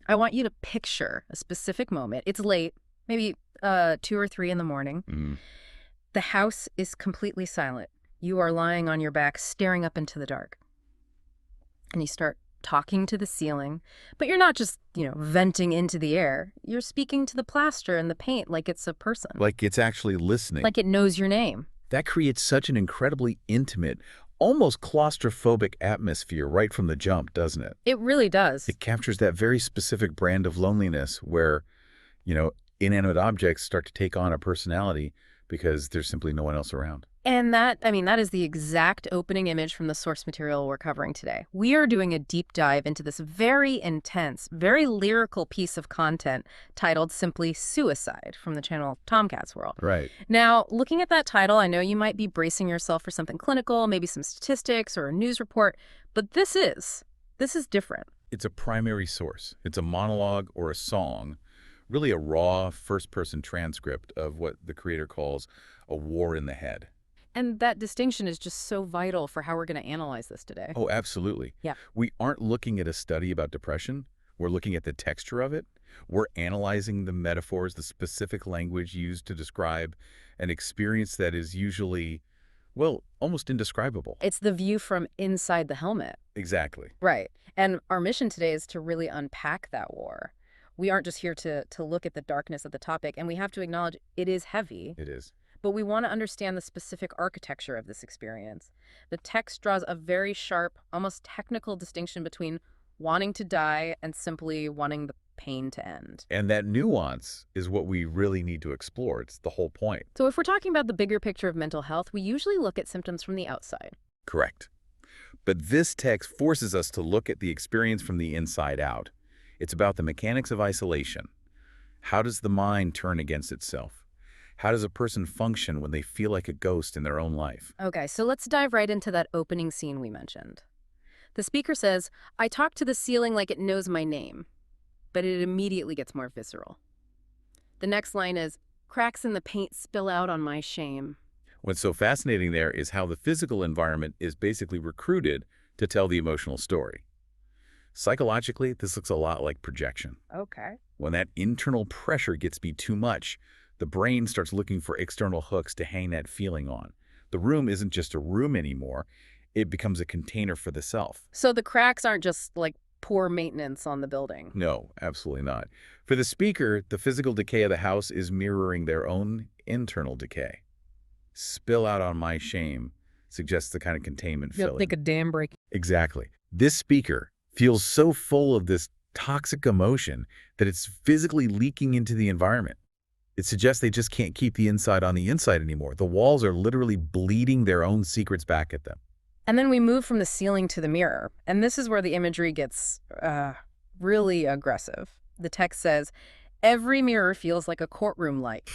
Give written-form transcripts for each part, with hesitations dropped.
I want you to picture a specific moment. It's late, maybe 2 or 3 in the morning. Mm, The house is completely silent. You are lying on your back, staring up into the dark. And you start talking to the ceiling, but you're not just, venting into the air. You're speaking to the plaster and the paint like it's a person, like it's actually listening. like it knows your name. That creates such an incredibly intimate, almost claustrophobic atmosphere right from the jump, doesn't it? It really does. It captures that very specific brand of loneliness where, you know, inanimate objects start to take on a personality because there's simply no one else around. And that is the exact opening image from the source material we're covering today. We are doing a deep dive into this very intense, very lyrical piece of content titled simply Suicide from the channel Tomcats World. Right. Now, looking at that title, I know you might be bracing yourself for something clinical, maybe some statistics or a news report, but this is different. It's a primary source. It's a monologue or a song, really a raw first-person transcript of what the creator calls a war in the head. And that distinction is just so vital for how we're going to analyze this today. Oh, absolutely. Yeah. We aren't looking at a study about depression. We're looking at the texture of it. We're analyzing the metaphors, the specific language used to describe an experience that is usually, well, almost indescribable. It's the view from inside the helmet. Exactly. Right. And our mission today is to really unpack that war. We aren't just here to look at the darkness of the topic, and we have to acknowledge it is heavy, It is. but we want to understand the specific architecture of this experience. The text draws a very sharp, almost technical distinction between wanting to die and simply wanting the pain to end. And that nuance is what we really need to explore. It's the whole point. So if we're talking about the bigger picture of mental health, we usually look at symptoms from the outside. Correct. But this text forces us to look at the experience from the inside out. It's about the mechanics of isolation. How does the mind turn against itself? How does a person function when they feel like a ghost in their own life? Okay, so let's dive right into that opening scene we mentioned. The speaker says, I talk to the ceiling like it knows my name, but it immediately gets more visceral. The next line is, cracks in the paint spill out on my shame. What's so fascinating there is how the physical environment is basically recruited to tell the emotional story. Psychologically, this looks a lot like projection. Okay. When that internal pressure gets to be too much, the brain starts looking for external hooks to hang that feeling on. The room isn't just a room anymore. It becomes a container for the self. So the cracks aren't just like poor maintenance on the building. No, absolutely not. For the speaker, the physical decay of the house is mirroring their own internal decay. Spill out on my shame suggests the kind of containment filling. a dam break. Exactly. This speaker feels so full of this toxic emotion that it's physically leaking into the environment. It suggests they just can't keep the inside on the inside anymore. The walls are literally bleeding their own secrets back at them. And then we move from the ceiling to the mirror. And this is where the imagery gets really aggressive. The text says, every mirror feels like a courtroom light.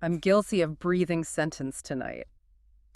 I'm guilty of breathing sentence tonight.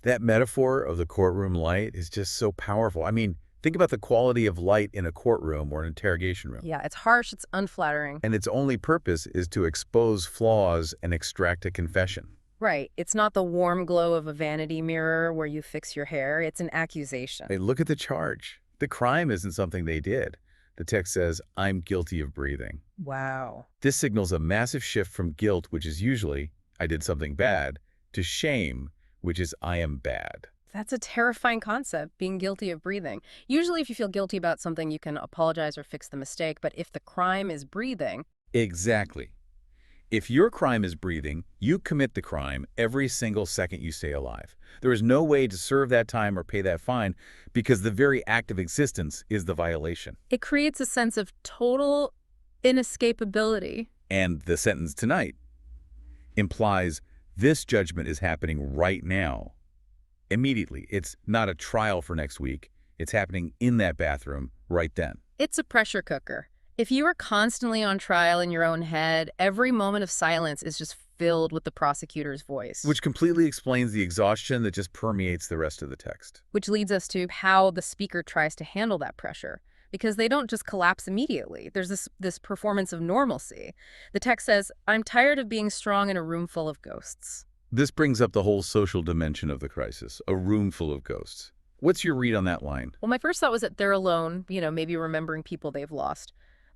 That metaphor of the courtroom light is just so powerful. I mean, think about the quality of light in a courtroom or an interrogation room. Yeah, it's harsh, it's unflattering. And its only purpose is to expose flaws and extract a confession. Right. It's not the warm glow of a vanity mirror where you fix your hair. It's an accusation. Hey, look at the charge. The crime isn't something they did. The text says, I'm guilty of breathing. Wow. This signals a massive shift from guilt, which is usually, I did something bad, to shame, which is, I am bad. That's a terrifying concept, being guilty of breathing. Usually if you feel guilty about something, you can apologize or fix the mistake. But if the crime is breathing, Exactly. If your crime is breathing, you commit the crime every single second you stay alive. There is no way to serve that time or pay that fine because the very act of existence is the violation. it creates a sense of total inescapability. And the sentence tonight implies this judgment is happening right now. Immediately. It's not a trial for next week. It's happening in that bathroom right then. It's a pressure cooker. If you are constantly on trial in your own head, every moment of silence is just filled with the prosecutor's voice. Which completely explains the exhaustion that just permeates the rest of the text. Which leads us to how the speaker tries to handle that pressure. Because they don't just collapse immediately. There's this performance of normalcy. The text says, I'm tired of being strong in a room full of ghosts. This brings up the whole social dimension of the crisis, a room full of ghosts. What's your read on that line? Well, my first thought was that they're alone, maybe remembering people they've lost.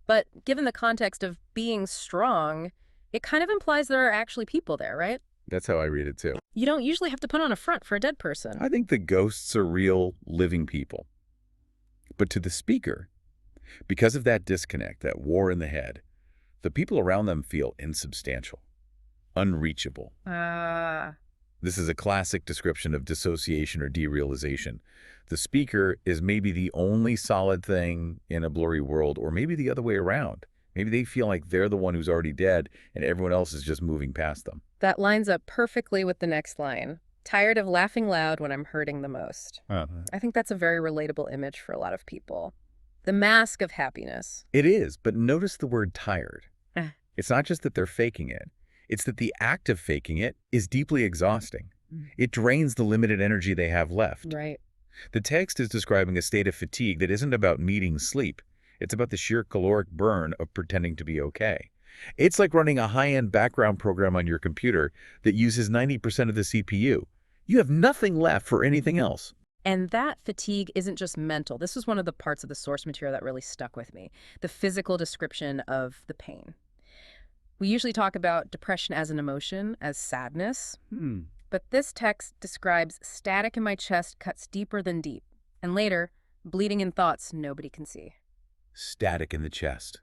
But given the context of being strong, it kind of implies there are actually people there, right? That's how I read it too. You don't usually have to put on a front for a dead person. I think the ghosts are real, living people. But to the speaker, because of that disconnect, that war in the head, the people around them feel insubstantial, unreachable. Ah. This is a classic description of dissociation or derealization. The speaker is maybe the only solid thing in a blurry world, or maybe the other way around. Maybe they feel like they're the one who's already dead and everyone else is just moving past them. That lines up perfectly with the next line. Tired of laughing loud when I'm hurting the most. I think that's a very relatable image for a lot of people. The mask of happiness. It is, but notice the word tired. Eh. It's not just that they're faking it. It's that the act of faking it is deeply exhausting. It drains the limited energy they have left. Right. The text is describing a state of fatigue that isn't about needing sleep. It's about the sheer caloric burn of pretending to be okay. It's like running a high-end background program on your computer that uses 90% of the CPU. You have nothing left for anything else. And that fatigue isn't just mental. This was one of the parts of the source material that really stuck with me. The physical description of the pain. We usually talk about depression as an emotion, as sadness. But this text describes static in my chest cuts deeper than deep. And later, bleeding in thoughts nobody can see. Static in the chest.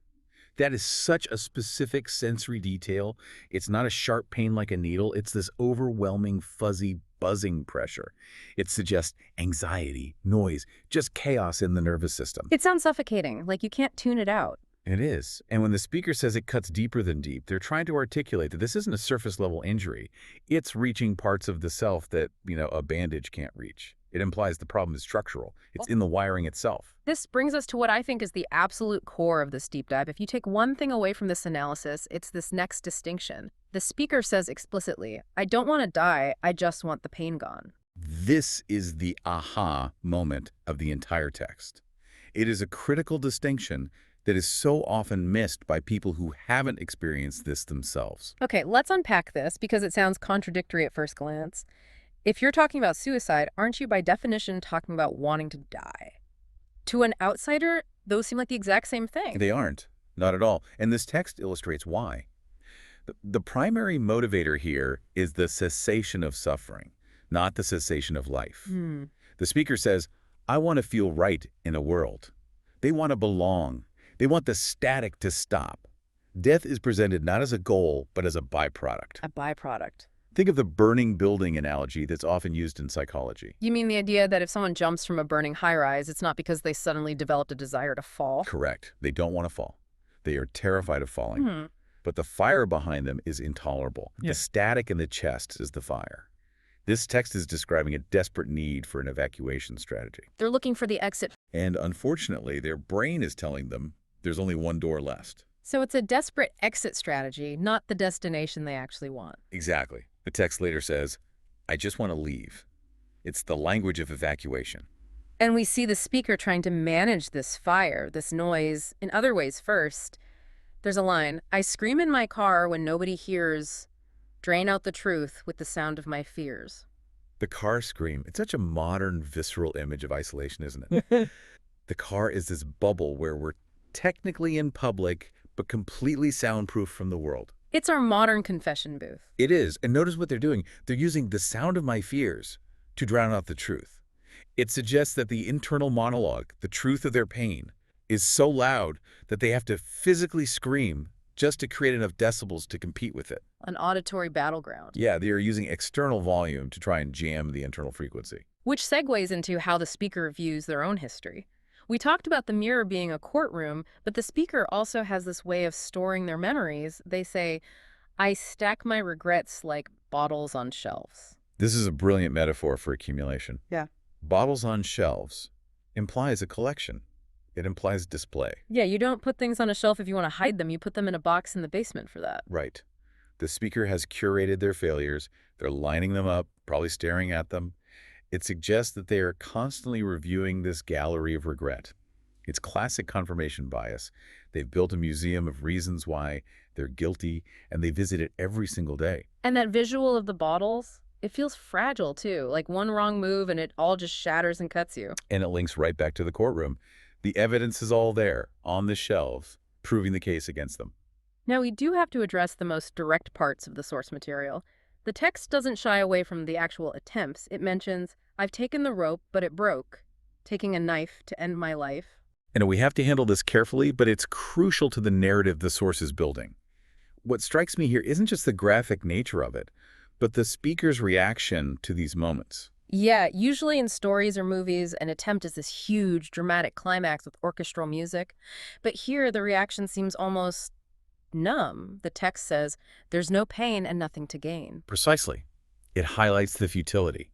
That is such a specific sensory detail. It's not a sharp pain like a needle. It's this overwhelming, fuzzy, buzzing pressure. It suggests anxiety, noise, just chaos in the nervous system. It sounds suffocating, like you can't tune it out. It is. And when the speaker says it cuts deeper than deep, they're trying to articulate that this isn't a surface-level injury. It's reaching parts of the self that, a bandage can't reach. It implies the problem is structural. It's in the wiring itself. This brings us to what I think is the absolute core of this deep dive. If you take one thing away from this analysis, it's this next distinction. The speaker says explicitly, I don't want to die, I just want the pain gone. This is the aha moment of the entire text. It is a critical distinction that is so often missed by people who haven't experienced this themselves. Okay, let's unpack this because it sounds contradictory at first glance. If you're talking about suicide, aren't you by definition talking about wanting to die? To an outsider, those seem like the exact same thing. They aren't. Not at all. And this text illustrates why. The primary motivator here is the cessation of suffering, not the cessation of life. The speaker says, I want to feel right in a world. They want to belong. They want the static to stop. Death is presented not as a goal, but as a byproduct. A byproduct. Think of the burning building analogy that's often used in psychology. You mean the idea that if someone jumps from a burning high-rise, it's not because they suddenly developed a desire to fall? Correct. They don't want to fall. They are terrified of falling. But the fire behind them is intolerable. The static in the chest is the fire. This text is describing a desperate need for an evacuation strategy. They're looking for the exit. And unfortunately, their brain is telling them there's only one door left. So it's a desperate exit strategy, not the destination they actually want. Exactly. The text later says, I just want to leave. It's the language of evacuation. And we see the speaker trying to manage this fire, this noise, in other ways first. There's a line, I scream in my car when nobody hears, drain out the truth with the sound of my fears. The car scream. It's such a modern, visceral image of isolation, isn't it? The car is this bubble where we're technically in public, but completely soundproof from the world. It's our modern confession booth. It is. And notice what they're doing. They're using the sound of my fears to drown out the truth. It suggests that the internal monologue, the truth of their pain, is so loud that they have to physically scream just to create enough decibels to compete with it. An auditory battleground. Yeah, they are using external volume to try and jam the internal frequency. Which segues into how the speaker views their own history. We talked about the mirror being a courtroom, but the speaker also has this way of storing their memories. They say, I stack my regrets like bottles on shelves. This is a brilliant metaphor for accumulation. Yeah. Bottles on shelves implies a collection. It implies display. Yeah, you don't put things on a shelf if you want to hide them. You put them in a box in the basement for that. Right. The speaker has curated their failures. They're lining them up, probably staring at them. It suggests that they are constantly reviewing this gallery of regret. It's classic confirmation bias. They've built a museum of reasons why they're guilty, and they visit it every single day. And that visual of the bottles, it feels fragile too. Like one wrong move and it all just shatters and cuts you. And it links right back to the courtroom. The evidence is all there, on the shelves, proving the case against them. Now, we do have to address the most direct parts of the source material. The text doesn't shy away from the actual attempts. It mentions, I've taken the rope, but it broke, taking a knife to end my life. And we have to handle this carefully, but it's crucial to the narrative the source is building. What strikes me here isn't just the graphic nature of it, but the speaker's reaction to these moments. Yeah, usually in stories or movies, an attempt is this huge, dramatic climax with orchestral music. But here, the reaction seems almost numb. The text says, there's no pain and nothing to gain. Precisely. It highlights the futility.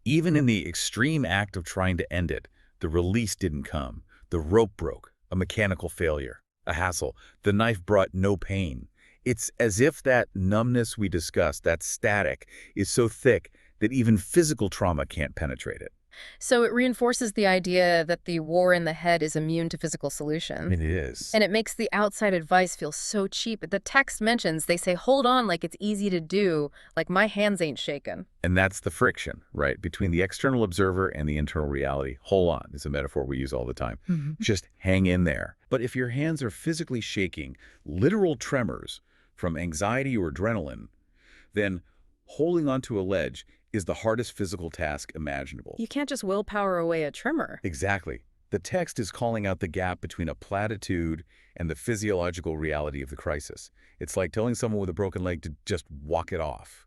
Even in the extreme act of trying to end it, the release didn't come. The rope broke, a mechanical failure, a hassle. The knife brought no pain. It's as if that numbness we discussed, that static, is so thick that even physical trauma can't penetrate it. So it reinforces the idea that the war in the head is immune to physical solutions. It is. And it makes the outside advice feel so cheap. The text mentions, they say, hold on like it's easy to do, like my hands ain't shaking. And that's the friction, right, between the external observer and the internal reality. Hold on is a metaphor we use all the time. Just hang in there. But if your hands are physically shaking, literal tremors from anxiety or adrenaline, then holding onto a ledge is the hardest physical task imaginable. You can't just willpower away a tremor. Exactly. The text is calling out the gap between a platitude and the physiological reality of the crisis. It's like telling someone with a broken leg to just walk it off.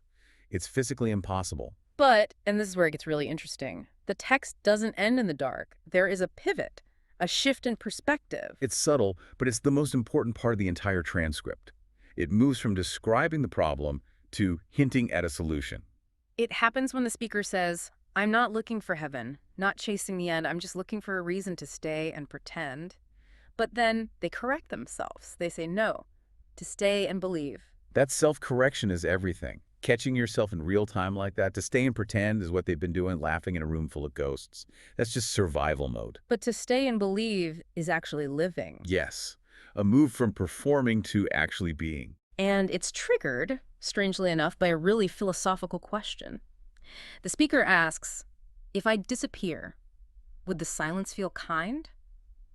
It's physically impossible. But, and this is where it gets really interesting, the text doesn't end in the dark. There is a pivot, a shift in perspective. It's subtle, but it's the most important part of the entire transcript. It moves from describing the problem to hinting at a solution. It happens when the speaker says, I'm not looking for heaven, not chasing the end, I'm just looking for a reason to stay and pretend. But then they correct themselves. They say, no, to stay and believe. That self-correction is everything. Catching yourself in real time like that, to stay and pretend is what they've been doing, laughing in a room full of ghosts. That's just survival mode. But to stay and believe is actually living. Yes, a move from performing to actually being. And it's triggered, strangely enough, by a really philosophical question. The speaker asks, if I disappear, would the silence feel kind?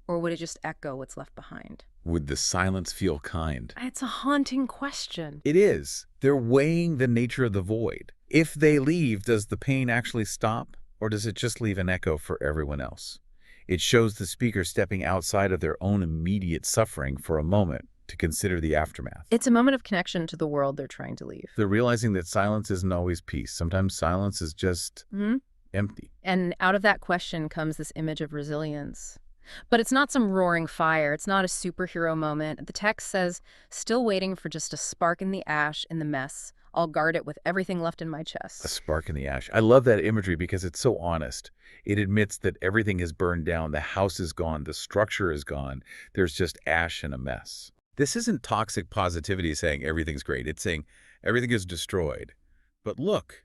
Or would it just echo what's left behind? Would the silence feel kind? It's a haunting question. It is. They're weighing the nature of the void. If they leave, does the pain actually stop? Or does it just leave an echo for everyone else? It shows the speaker stepping outside of their own immediate suffering for a moment to consider the aftermath. It's a moment of connection to the world they're trying to leave. They're realizing that silence isn't always peace. Sometimes silence is just empty. And out of that question comes this image of resilience. But it's not some roaring fire. It's not a superhero moment. The text says, still waiting for just a spark in the ash in the mess. I'll guard it with everything left in my chest. A spark in the ash. I love that imagery because it's so honest. It admits that everything is burned down. The house is gone. The structure is gone. There's just ash and a mess. This isn't toxic positivity saying everything's great. It's saying everything is destroyed. But look,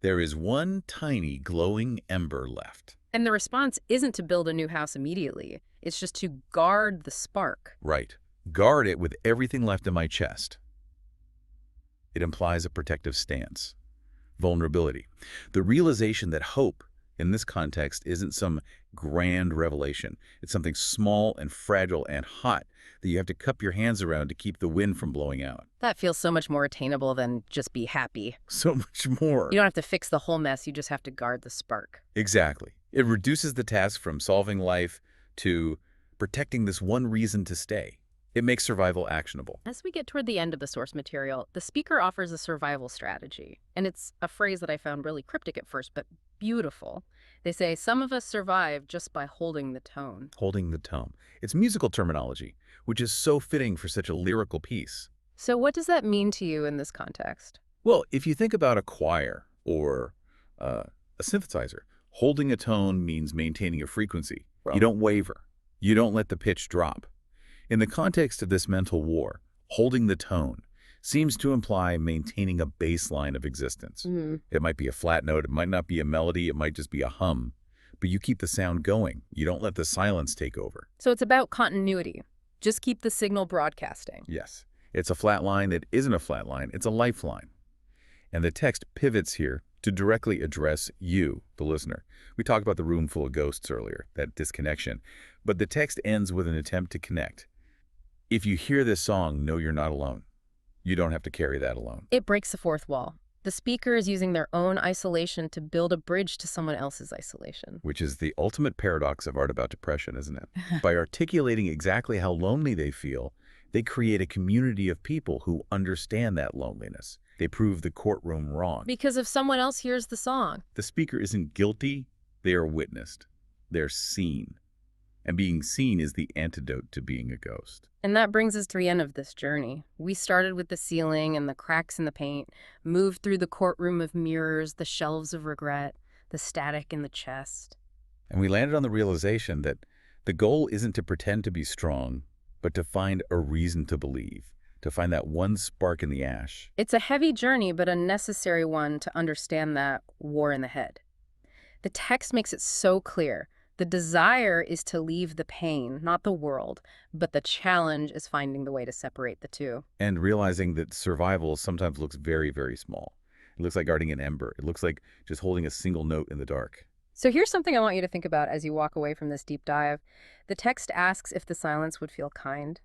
there is one tiny glowing ember left. And the response isn't to build a new house immediately. It's just to guard the spark. Right. Guard it with everything left in my chest. It implies a protective stance. Vulnerability. The realization that hope, in this context, isn't some grand revelation. It's something small and fragile and hot that you have to cup your hands around to keep the wind from blowing out. That feels so much more attainable than just be happy. So much more. You don't have to fix the whole mess. You just have to guard the spark. Exactly. It reduces the task from solving life to protecting this one reason to stay. It makes survival actionable. As we get toward the end of the source material, the speaker offers a survival strategy. And it's a phrase that I found really cryptic at first, but beautiful. They say, some of us survive just by holding the tone. Holding the tone. It's musical terminology, which is so fitting for such a lyrical piece. So what does that mean to you in this context? Well, if you think about a choir or a synthesizer, holding a tone means maintaining a frequency. You don't waver. You don't let the pitch drop. In the context of this mental war, holding the tone seems to imply maintaining a baseline of existence. It might be a flat note, it might not be a melody, it might just be a hum, but you keep the sound going. You don't let the silence take over. So it's about continuity. Just keep the signal broadcasting. Yes, it's a flat line that isn't a flat line, it's a lifeline. And the text pivots here to directly address you, the listener. We talked about the room full of ghosts earlier, that disconnection, but the text ends with an attempt to connect. If you hear this song, know you're not alone. You don't have to carry that alone, It breaks the fourth wall. The speaker is using their own isolation to build a bridge to someone else's isolation. which is the ultimate paradox of art about depression, isn't it? By articulating exactly how lonely they feel, they create a community of people who understand that loneliness. They prove the courtroom wrong. Because if someone else hears the song, The speaker isn't guilty, they are witnessed. They're seen. And being seen is the antidote to being a ghost. and that brings us to the end of this journey. We started with the ceiling and the cracks in the paint, moved through the courtroom of mirrors, the shelves of regret, the static in the chest. And we landed on the realization that the goal isn't to pretend to be strong, but to find a reason to believe, to find that one spark in the ash. It's a heavy journey, but a necessary one to understand that war in the head. The text makes it so clear. The desire is to leave the pain, not the world, but the challenge is finding the way to separate the two. And realizing that survival sometimes looks very, very small. It looks like guarding an ember. It looks like just holding a single note in the dark. So here's something I want you to think about as you walk away from this deep dive. The text asks if the silence would feel kind.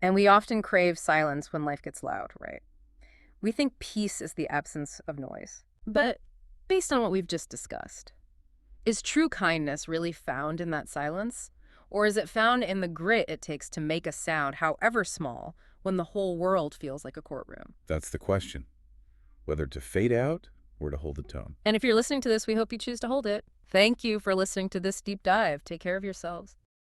And we often crave silence when life gets loud, right? We think peace is the absence of noise. But based on what we've just discussed, is true kindness really found in that silence? Or is it found in the grit it takes to make a sound, however small, when the whole world feels like a courtroom? That's the question. Whether to fade out or to hold the tone. And if you're listening to this, we hope you choose to hold it. Thank you for listening to this deep dive. Take care of yourselves.